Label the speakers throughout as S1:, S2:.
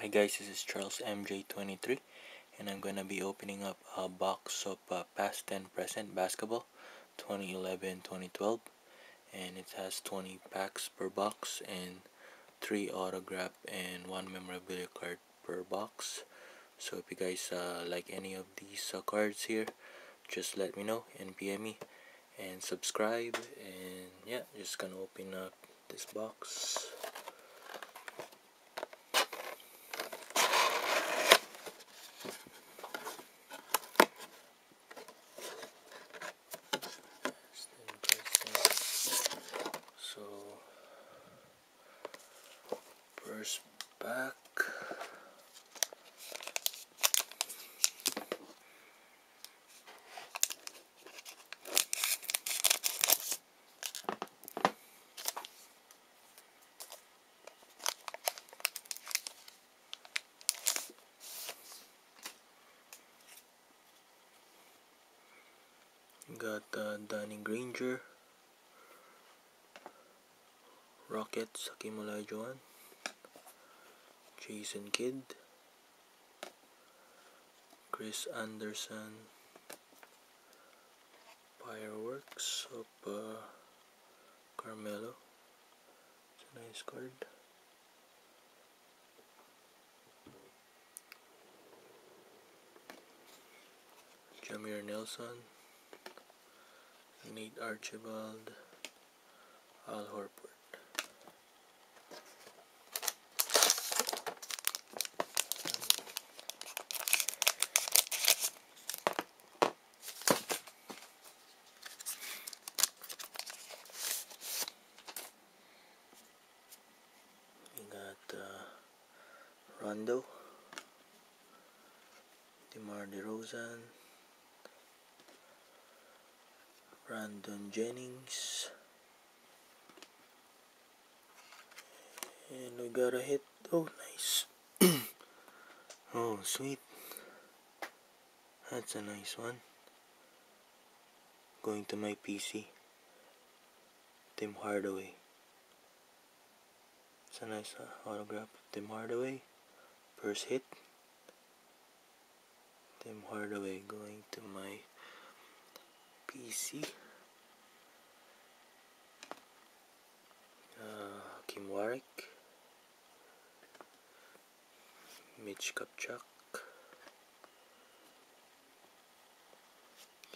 S1: Hi guys, this is Charles MJ23 and I'm gonna be opening up a box of past and present basketball 2011-2012, and it has 20 packs per box and 3 autograph and 1 memorabilia card per box. So if you guys like any of these cards here, just let me know and PM me and subscribe. And yeah, just gonna open up this box. So first pack, got Danny Granger, Rockets, Hakeem Olajuwon, Jason Kidd, Chris Anderson, Fireworks of Carmelo. It's a nice card. Jameer Nelson, Nate Archibald, Al Horford. We got Rondo, DeMar DeRozan, Brandon Jennings, and we got a hit. Oh, nice. Oh, sweet. That's a nice one. Going to my PC. Tim Hardaway. It's a nice autograph of Tim Hardaway. First hit. Tim Hardaway going to my PC. Kim Warwick, Mitch Kupchak,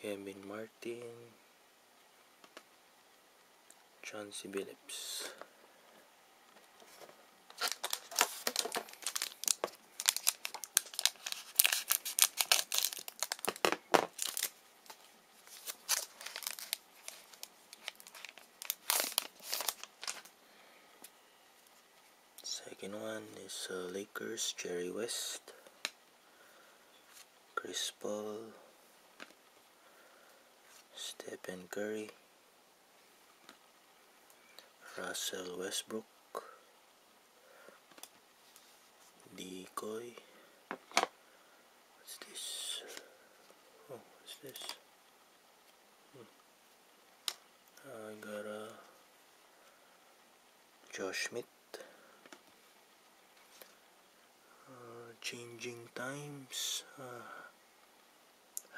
S1: Kevin Martin, Chauncey Billups. Second one is Lakers, Jerry West, Chris Paul, Stephen Curry, Russell Westbrook, Decoy. What's this? Oh, what's this? I got a Josh Smith. Changing Times,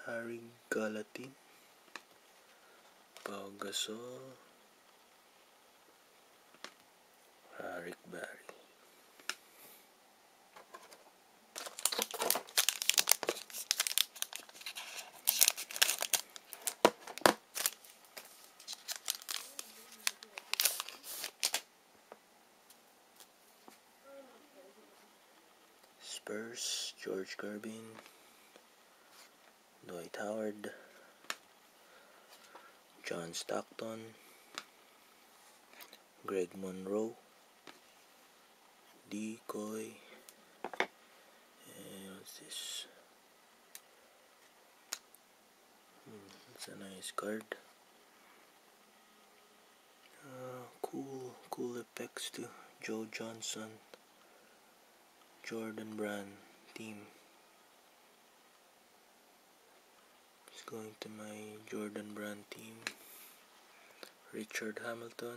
S1: Harry Galatin, Pau Gasol, Rick Barry. Spurs, George Gervin, Dwight Howard, John Stockton, Greg Monroe, Decoy, and what's this? It's a nice card. Cool effects too. Joe Johnson, Jordan Brand team. It's going to my Jordan Brand team. Richard Hamilton,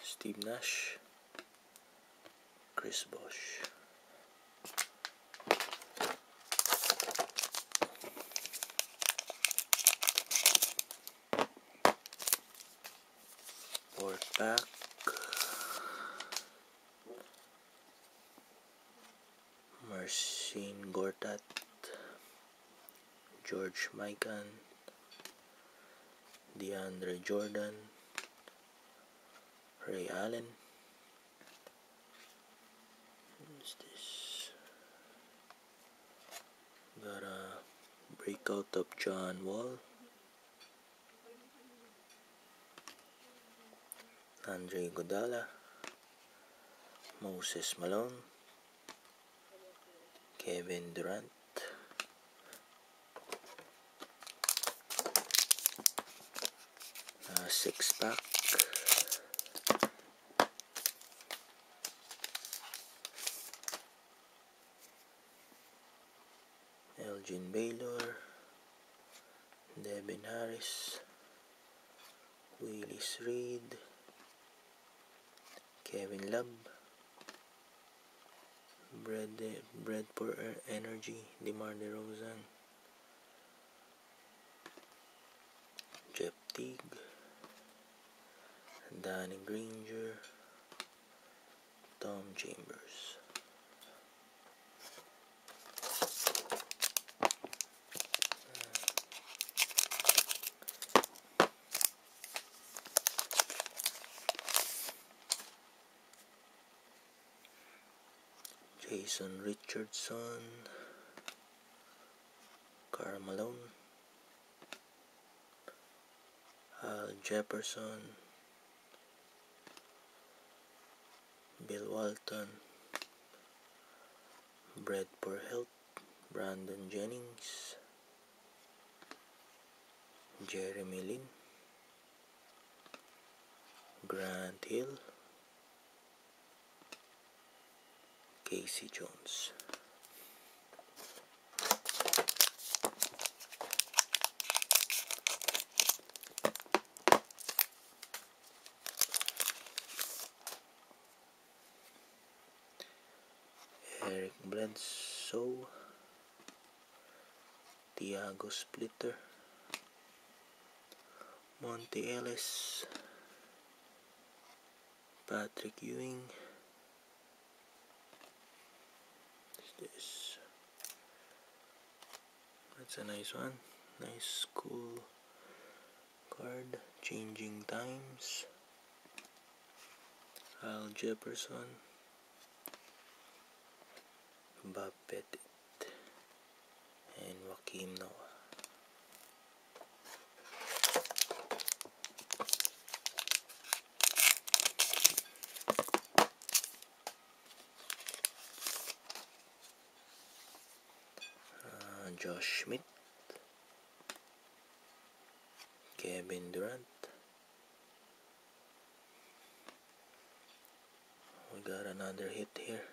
S1: Steve Nash, Chris Bosh. Fourth pack. Marcin Gortat, George Mikan, DeAndre Jordan, Ray Allen. What's this? Got a breakout of John Wall, Andre Iguodala, Moses Malone, Kevin Durant, six pack. Elgin Baylor, Devin Harris, Willis Reed, Kevin Love, Bread for Energy, DeMar DeRozan, Jeff Teague, Danny Granger, Tom Chambers. Jason Richardson, Karl Malone, Al Jefferson, Bill Walton, Bread for Health, Brandon Jennings, Jeremy Lin, Grant Hill, Casey Jones. Eric Bledsoe, Tiago Splitter, Monte Ellis, Patrick Ewing. What's this? That's a nice one. Nice cool card. Changing Times, Al Jefferson, Bob Pettit, and Joakim Noah. Josh Schmidt, Kevin Durant. We got another hit here.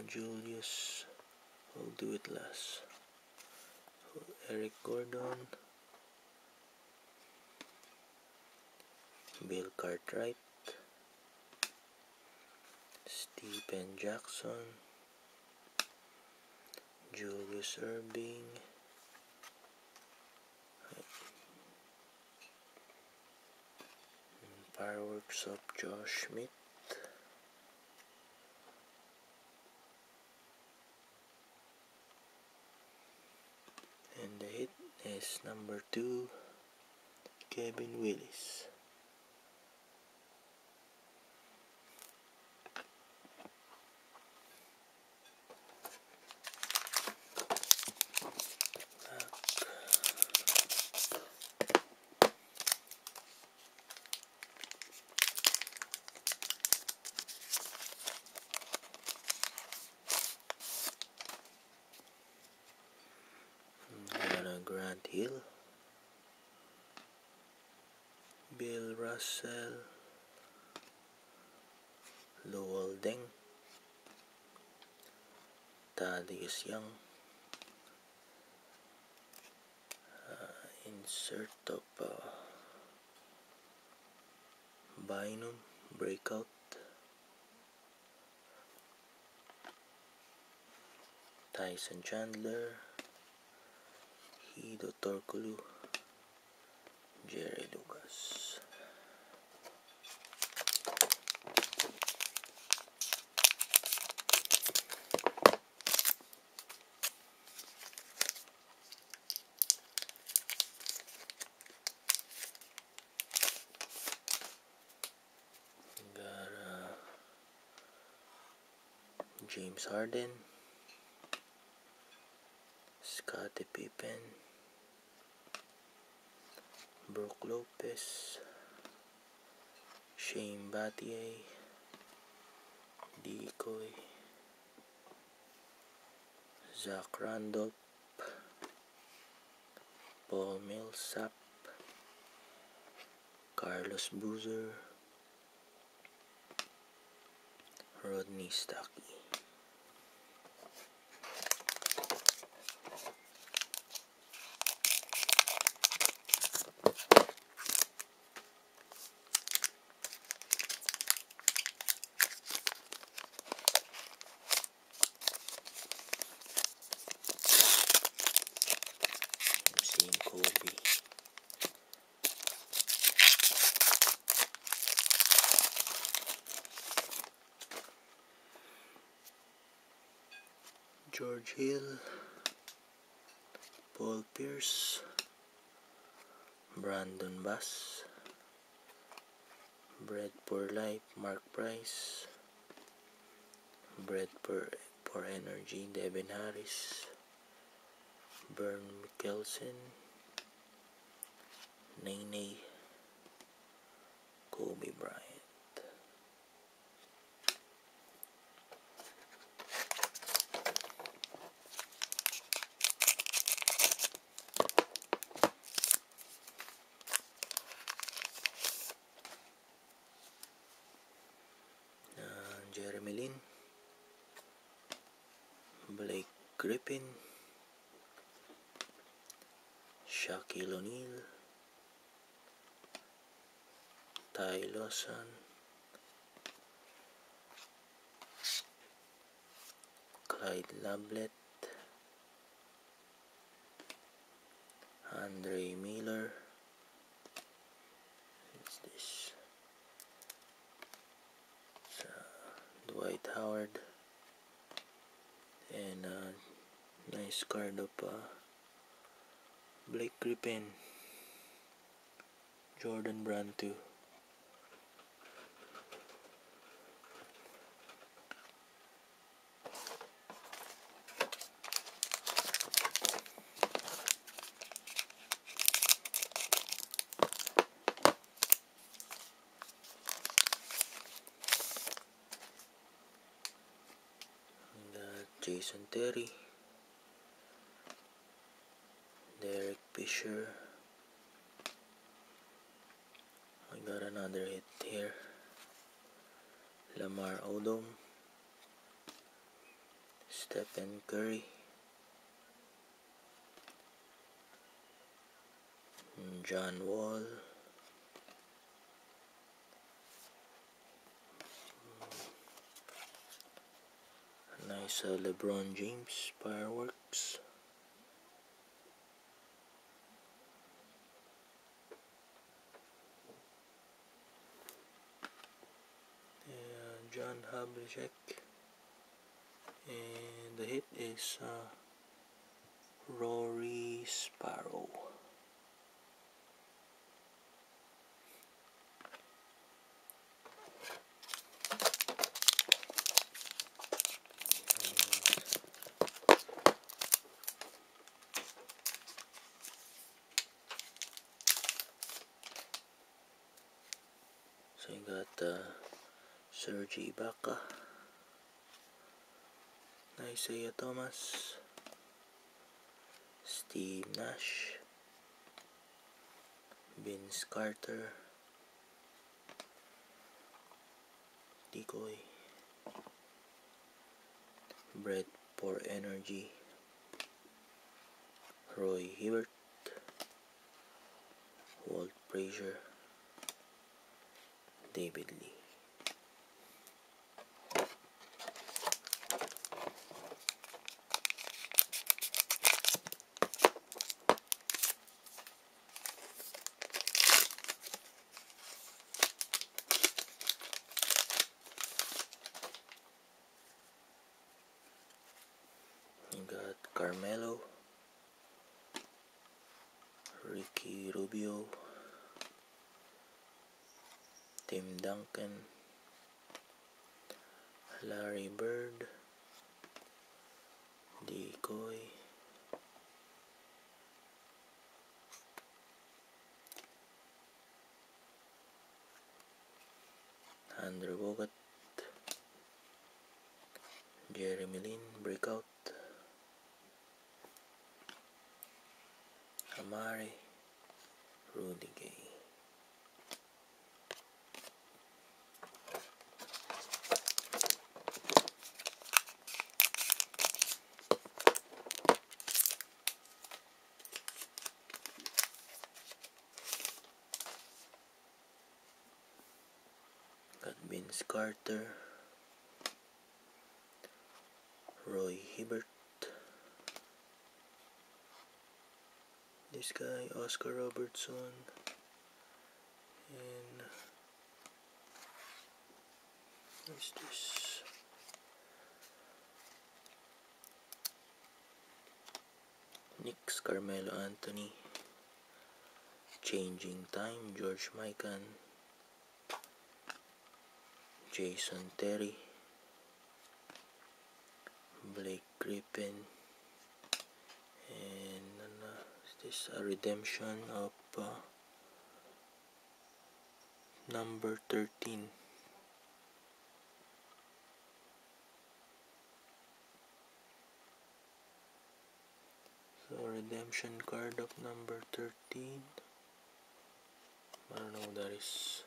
S1: Julius, we'll do it last. Eric Gordon, Bill Cartwright, Stephen Jackson, Julius Erving, Fireworks of Josh Schmidt, and the hit is number 2, Kevin Willis. Grant Hill, Bill Russell, Lowell Deng, Thaddeus Young, insert of Bynum, Breakout, Tyson Chandler, Hido Torkulu, Jerry Lucas. Got James Harden, Scottie Pippen, Brook Lopez, Shane Battier, Decoy, Zach Randolph, Paul Millsap, Carlos Boozer, Rodney Stuckey. I'm seeing Kobe. George Hill, Paul Pierce, Brandon Bass, Bread for Life, Mark Price, Bread for Energy, Devin Harris, Bern Mickelson, Nene, Kobe Bryant. Jeremy Lin, Blake Griffin, Shaquille O'Neal, Ty Lawson, Clyde Lablet, Andre Miller. What's this? Dwight Howard, and a nice card of Blake Griffin, Jordan Brand 2. Jason Terry, Derek Fisher. I got another hit here. Lamar Odom, Stephen Curry, John Wall, nice LeBron James fireworks. John Havlicek, and the hit is Rory Sparrow. So you got Serge Ibaka, Isaiah Thomas, Steve Nash, Vince Carter, Decoy, Bread for Energy, Roy Hibbert, Walt Frazier, David Lee. Carmelo, Ricky Rubio, Tim Duncan, Larry Bird, Decoy, Andrew Bogut, Jeremy Lin, Breakout, Amare, Rudy Gay. Got Vince Carter, Roy Hibbert, this guy Oscar Robertson, and what's this? Knicks Carmelo Anthony, Changing Time George Mikan, Jason Terry, Blake Griffin, and is this a redemption of number 13? So redemption card of number 13. I don't know what that is.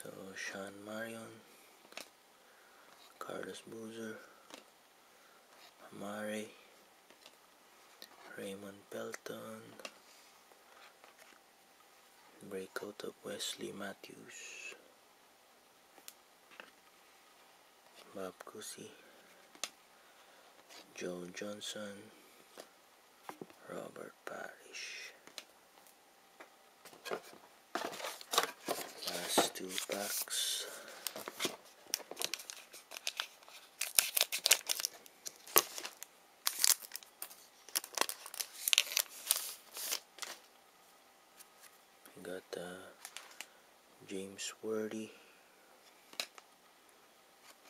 S1: So Sean Marion, Carlos Boozer, Amare, Raymond Pelton, breakout of Wesley Matthews, Bob Cousy, Joe Johnson, Robert Parrish. Last 2 packs. Got James Worthy,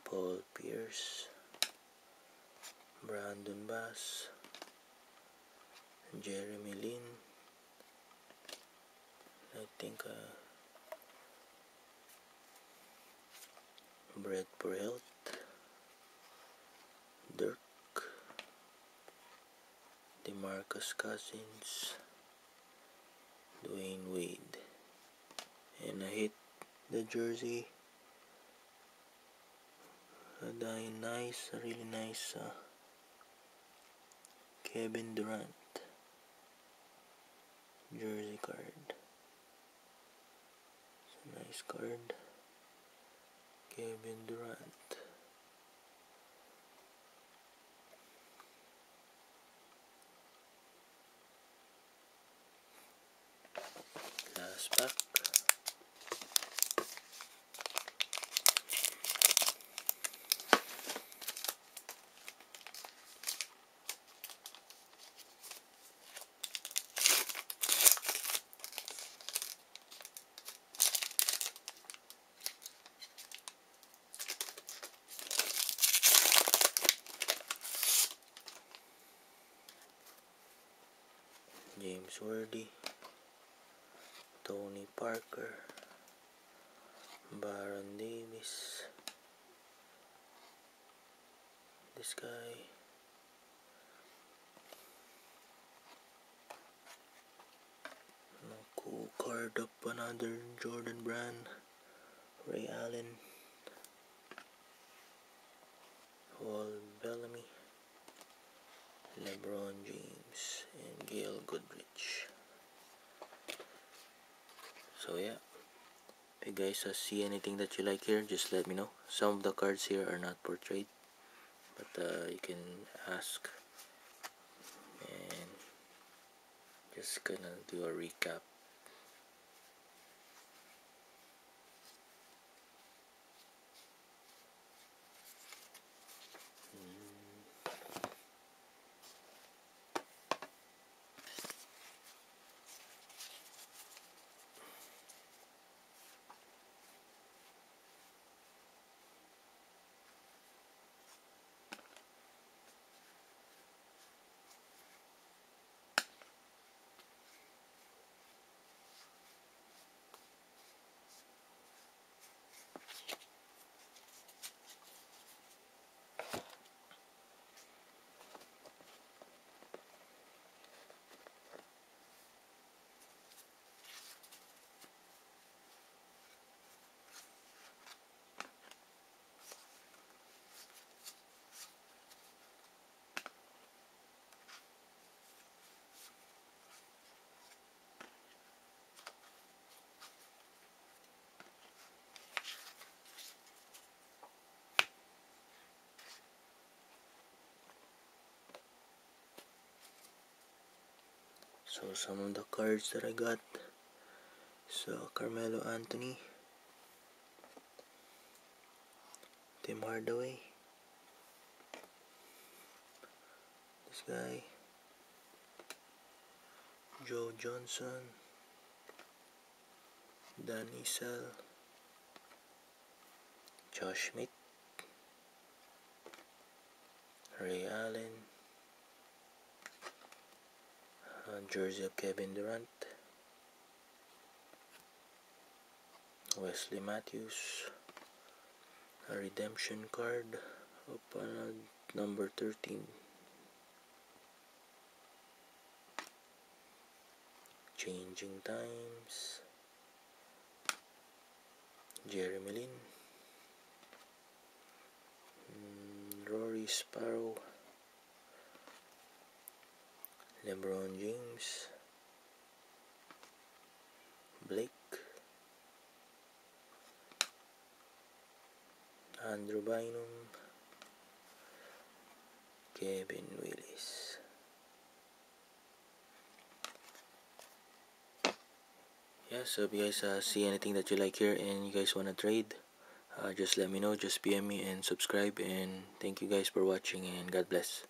S1: Paul Pierce, Brandon Bass, Jeremy Lin, I think Bread for Health, Dirk, DeMarcus Cousins, Dwayne Wade, and I hit the jersey. A really nice Kevin Durant jersey card. It's a nice card. Kevin Durant. Last pack. James Worthy, Tony Parker, Baron Davis, this guy, cool card of another Jordan Brand, Ray Allen, Paul Bellamy, LeBron James, and Gail Goodrich. So yeah, if you guys see anything that you like here, just let me know. Some of the cards here are not portrayed, but you can ask, and just gonna do a recap. So some of the cards that I got. So Carmelo Anthony, Tim Hardaway, this guy, Joe Johnson, Dan Issel, Josh Smith, Ray Allen, jersey of Kevin Durant, Wesley Matthews, a redemption card of number 13, Changing Times, Jeremy Lin, Rory Sparrow, LeBron James, Blake, Andrew Bynum, Kevin Willis. Yeah, so if you guys see anything that you like here and you guys want to trade, just let me know. Just PM me and subscribe, and thank you guys for watching, and God bless.